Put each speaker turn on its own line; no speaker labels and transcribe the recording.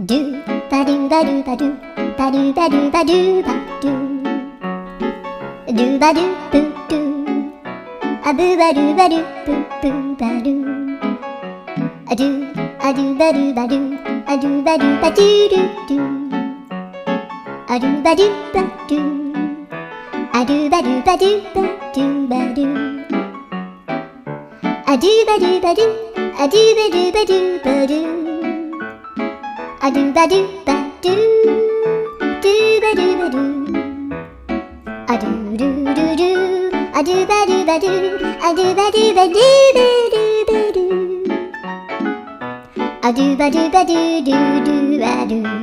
do ba do ba do ba do ba do ba do ba do ba do ba do boo do a boo ba do ba do boo boo ba do a do ba do ba do a do ba do ba do do do a do ba do ba do a do ba do ba do ba do ba do a do ba do ba do a do ba do ba do ba do a do ba do ba do do ba do ba do a do do do do a do ba do ba do a do ba do ba do ba do ba do a do ba do ba do do do ba do